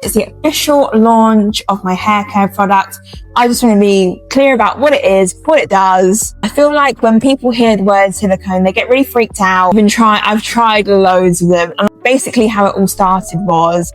It's the official launch of my hair care product. I just want to be clear about what it is, what it does. I feel like when people hear the word silicone, they get really freaked out. I've tried loads of them. And basically how it all started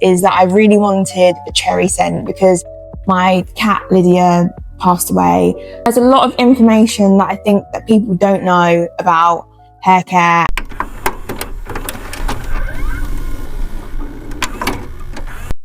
is that I really wanted a cherry scent because my cat Lydia passed away. There's a lot of information that I think that people don't know about hair care.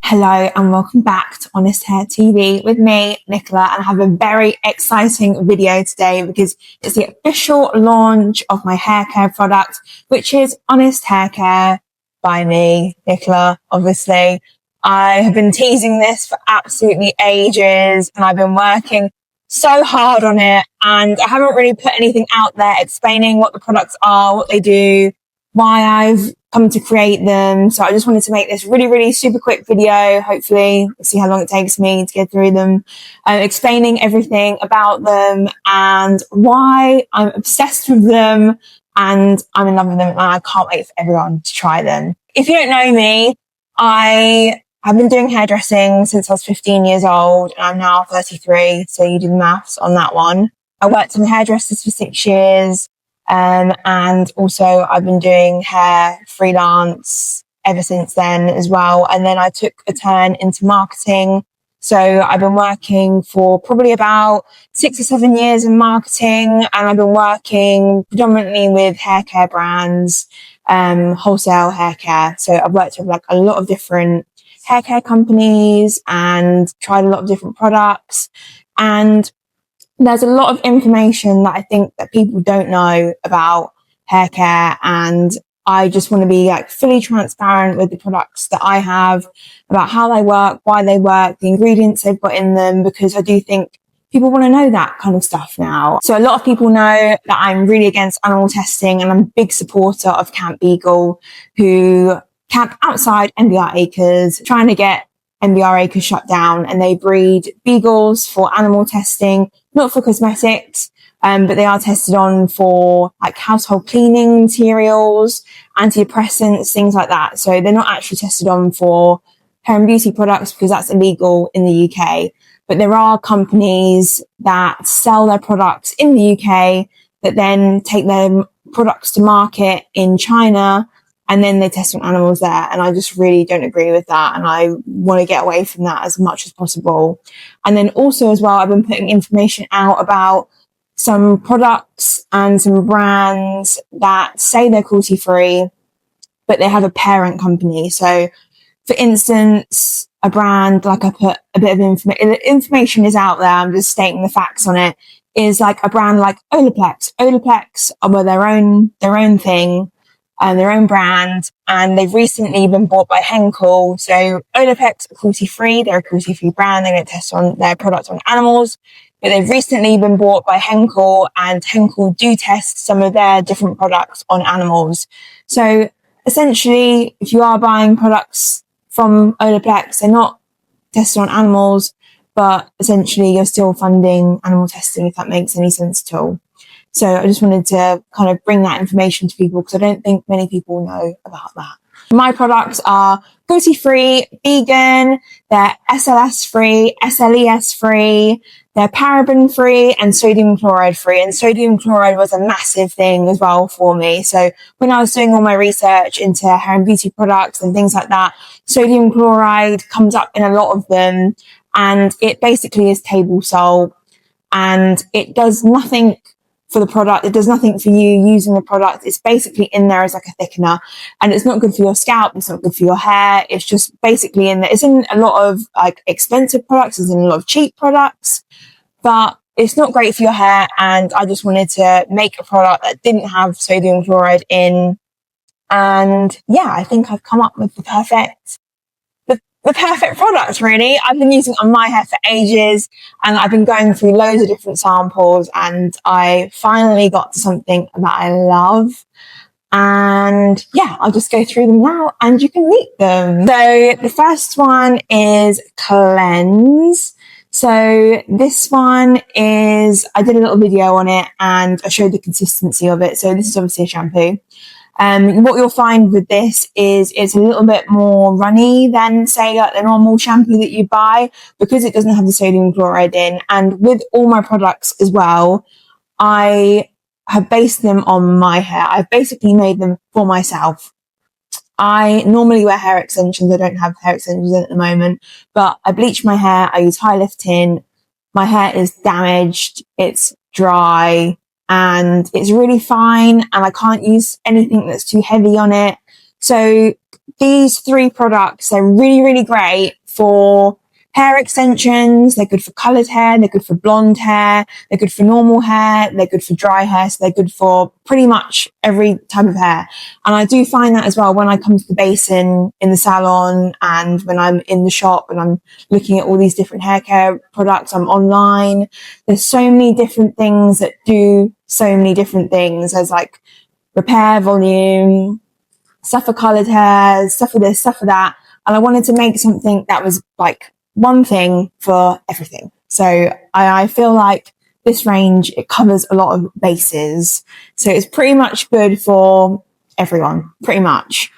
Hello and welcome back to Honest Hair TV with me, Nicola, and I have a very exciting video today because it's the official launch of my hair care product, which is Honest Haircare by me, Nicola, obviously. I have been teasing this for absolutely ages and I've been working so hard on it, and I haven't really put anything out there explaining what the products are, what they do, why I've come to create them. So I just wanted to make this really super quick video. Hopefully we'll see how long it takes me to get through them, explaining everything about them and why I'm obsessed with them and I'm in love with them, and I can't wait for everyone to try them. If you don't know me, I've been doing hairdressing since I was 15 years old and I'm now 33, so you do the maths on that one. I worked in hairdressers for 6 years. And also I've been doing hair freelance ever since then as well. And then I took a turn into marketing. So I've been working for probably about 6 or 7 years in marketing, and I've been working predominantly with hair care brands, wholesale hair care. So I've worked with like a lot of different hair care companies and tried a lot of different products, and there's a lot of information that I think that people don't know about hair care, and I just want to be like fully transparent with the products that I have, about how they work, why they work, the ingredients they've got in them, because I do think people want to know that kind of stuff now. So a lot of people know that I'm really against animal testing, and I'm a big supporter of Camp Beagle, who camp outside MBR acres trying to get MBR acres shut down, and they breed beagles for animal testing, not for cosmetics, but they are tested on for like household cleaning materials, antidepressants, things like that. So they're not actually tested on for hair and beauty products because that's illegal in the UK. But there are companies that sell their products in the UK that then take their products to market in China, and then they test on animals there. And I just really don't agree with that. And I want to get away from that as much as possible. And then also as well, I've been putting information out about some products and some brands that say they're cruelty-free, but they have a parent company. So for instance, a brand, like I put a bit of information is out there, I'm just stating the facts on it, is like a brand like Olaplex. Olaplex are their own thing, and their own brand, and they've recently been bought by Henkel. So Olaplex are cruelty-free, they're a cruelty-free brand, they don't test on their products on animals, but they've recently been bought by Henkel, and Henkel do test some of their different products on animals. So essentially, if you are buying products from Olaplex, they're not tested on animals, but essentially you're still funding animal testing, if that makes any sense at all. So I just wanted to kind of bring that information to people because I don't think many people know about that. My products are cruelty-free, vegan, they're SLS free, SLES free, they're paraben free and sodium chloride free. And sodium chloride was a massive thing as well for me. So when I was doing all my research into hair and beauty products and things like that, sodium chloride comes up in a lot of them, and it basically is table salt, and it does nothing for the product. It does nothing for you using the product. It's basically in there as like a thickener, and it's not good for your scalp. It's not good for your hair. It's just basically in there. It's in a lot of like expensive products. It's in a lot of cheap products, but it's not great for your hair. And I just wanted to make a product that didn't have sodium chloride in. And yeah, I think I've come up with the perfect product, really. I've been using it on my hair for ages, and I've been going through loads of different samples, and I finally got to something that I love. And yeah, I'll just go through them now and you can meet them. So the first one is Cleanse. So this one is, I did a little video on it and I showed the consistency of it. So this is obviously a shampoo. What you'll find with this is it's a little bit more runny than, say, like the normal shampoo that you buy, because it doesn't have the sodium chloride in. And with all my products as well, I have based them on my hair. I've basically made them for myself. I normally wear hair extensions. I don't have hair extensions in at the moment, but I bleach my hair. I use high lift tint. My hair is damaged. It's dry and it's really fine. And I can't use anything that's too heavy on it. So these 3 products are really, really great for hair extensions. They're good for colored hair. They're good for blonde hair. They're good for normal hair. They're good for dry hair. So they're good for pretty much every type of hair. And I do find that as well when I come to the basin in the salon, and when I'm in the shop and I'm looking at all these different hair care products. I'm online. There's so many different things that do so many different things. There's like repair, volume, stuff for colored hair, stuff for this, stuff for that. And I wanted to make something that was like one thing for everything. So I feel like this range, it covers a lot of bases. So it's pretty much good for everyone, pretty much.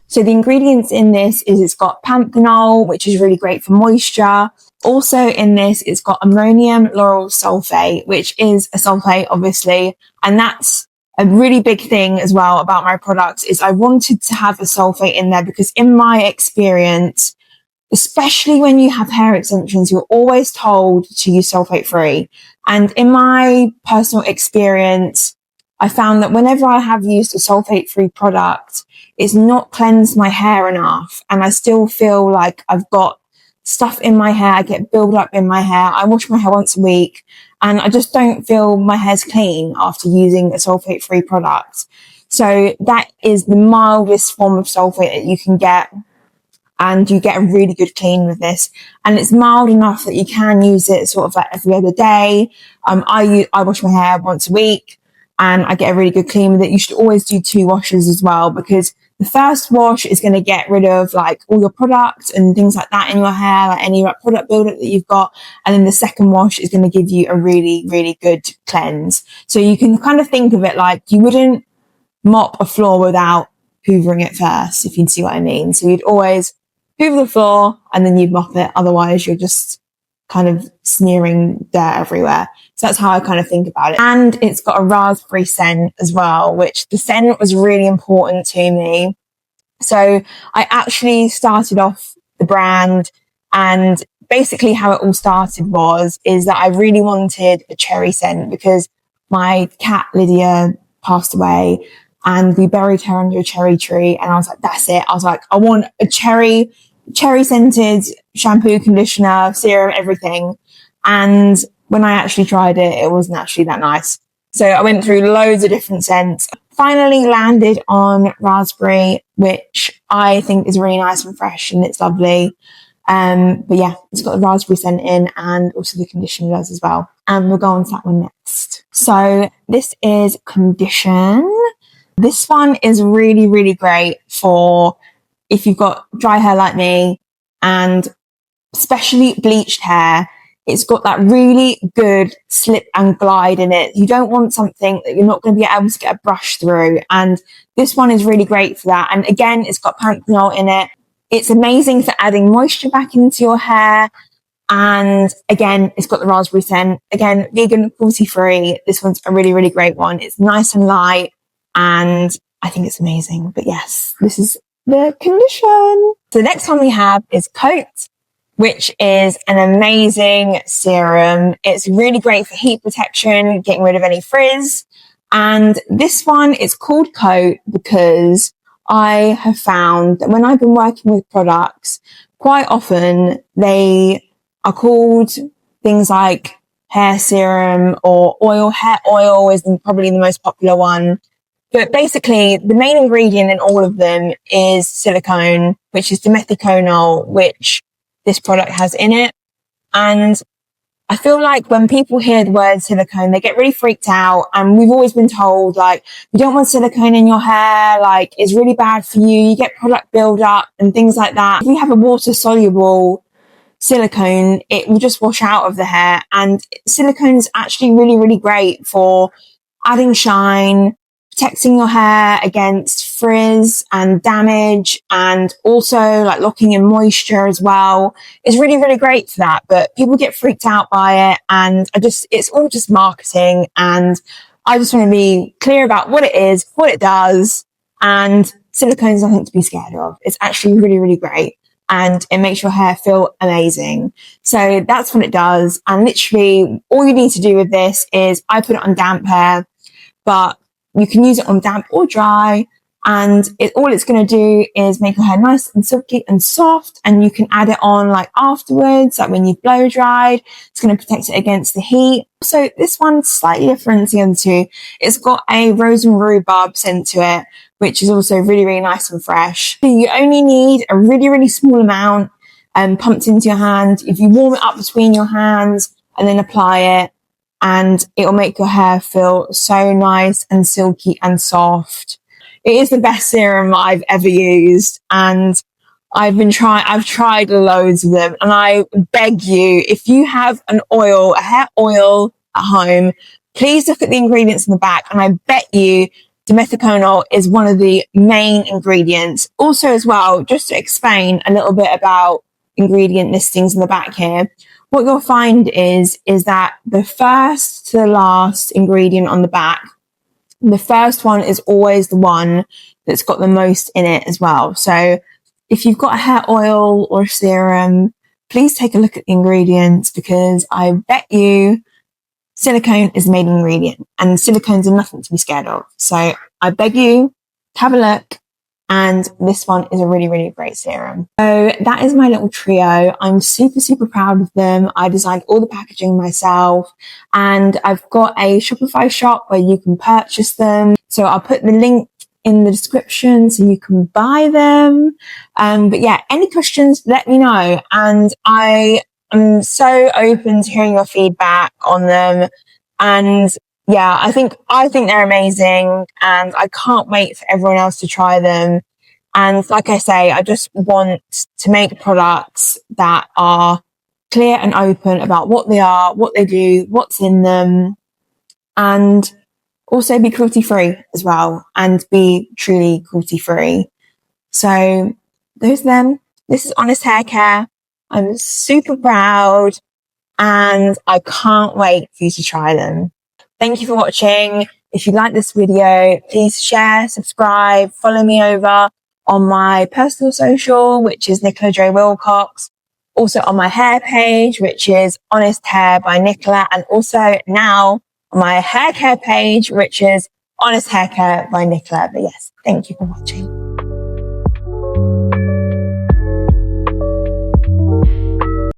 So the ingredients in this is it's got panthenol, which is really great for moisture. Also in this, it's got ammonium lauryl sulfate, which is a sulfate, obviously. And that's a really big thing as well about my products, is I wanted to have a sulfate in there because in my experience, especially when you have hair extensions, you're always told to use sulfate free. And in my personal experience, I found that whenever I have used a sulfate free product, it's not cleansed my hair enough. And I still feel like I've got stuff in my hair. I get build up in my hair. I wash my hair once a week and I just don't feel my hair's clean after using a sulfate free product. So that is the mildest form of sulfate that you can get. And you get a really good clean with this. And it's mild enough that you can use it sort of like every other day. I wash my hair once a week and I get a really good clean with it. You should always do 2 washes as well, because the first wash is going to get rid of like all your products and things like that in your hair, like any like product buildup that you've got. And then the second wash is going to give you a really, really good cleanse. So you can kind of think of it like you wouldn't mop a floor without hoovering it first, if you see what I mean. So you'd always hoover the floor and then you'd mop it. Otherwise you're just kind of smearing dirt everywhere. So that's how I kind of think about it. And it's got a raspberry scent as well, which the scent was really important to me. So I actually started off the brand, and basically how it all started is that I really wanted a cherry scent because my cat Lydia passed away and we buried her under a cherry tree. And I was like, that's it. I was like, I want a cherry scented shampoo, conditioner, serum, everything. And when I actually tried it, it wasn't actually that nice. So I went through loads of different scents, finally landed on raspberry, which I think is really nice and fresh and it's lovely. But yeah, it's got the raspberry scent in and also the conditioner does as well. And we'll go on to that one next. So this is condition. This one is really, really great for if you've got dry hair like me, and especially bleached hair. It's got that really good slip and glide in it. You don't want something that you're not going to be able to get a brush through. And this one is really great for that. And again, it's got panthenol in it. It's amazing for adding moisture back into your hair. And again, it's got the raspberry scent. Again, vegan, cruelty-free. This one's a really, really great one. It's nice and light and I think it's amazing. But yes, this is the condition. So the next one we have is Coat, which is an amazing serum. It's really great for heat protection, getting rid of any frizz. And this one is called Coat because I have found that when I've been working with products, quite often they are called things like hair serum or oil. Hair oil is probably the most popular one. But basically, the main ingredient in all of them is silicone, which is dimethiconol, which this product has in it. And I feel like when people hear the word silicone, they get really freaked out. And we've always been told, like, you don't want silicone in your hair, like, it's really bad for you. You get product buildup and things like that. If you have a water-soluble silicone, it will just wash out of the hair. And silicone is actually really, really great for adding shine, protecting your hair against frizz and damage, and also like locking in moisture as well. It's really, really great for that, but people get freaked out by it, and it's all just marketing, and I just want to be clear about what it is, what it does, and silicone is nothing to be scared of. It's actually really, really great, and it makes your hair feel amazing. So that's what it does, and literally all you need to do with this is I put it on damp hair, but you can use it on damp or dry, and all it's going to do is make your hair nice and silky and soft, and you can add it on like afterwards, like when you've blow dried. It's going to protect it against the heat. So this one's slightly different to the other two. It's got a rose and rhubarb scent to it, which is also really, really nice and fresh. You only need a really, really small amount pumped into your hand. If you warm it up between your hands and then apply it, and it'll make your hair feel so nice and silky and soft. It is the best serum I've ever used, and I've tried loads of them, and I beg you, if you have a hair oil at home, please look at the ingredients in the back, and I bet you dimethiconol is one of the main ingredients. Also as well, just to explain a little bit about ingredient listings in the back here, what you'll find is that the first to the last ingredient on the back, the first one is always the one that's got the most in it as well. So if you've got a hair oil or a serum, please take a look at the ingredients, because I bet you silicone is the main ingredient, and silicones are nothing to be scared of. So I beg you, have a look. And this one is a really, really great serum. So that is my little trio. I'm super, super proud of them. I designed all the packaging myself, and I've got a Shopify shop where you can purchase them. So I'll put the link in the description so you can buy them. But yeah, any questions, let me know. And I am so open to hearing your feedback on them. And yeah, I think they're amazing, and I can't wait for everyone else to try them. And like I say, I just want to make products that are clear and open about what they are, what they do, what's in them, and also be cruelty-free as well, and be truly cruelty-free. So those are them. This is Honest Haircare. I'm super proud, and I can't wait for you to try them. Thank you for watching. If you like this video, please share, subscribe, follow me over on my personal social, which is Nicola J. Wilcox. Also on my hair page, which is Honest Hair by Nicola. And also now on my hair care page, which is Honest Haircare by Nicola. But yes, thank you for watching.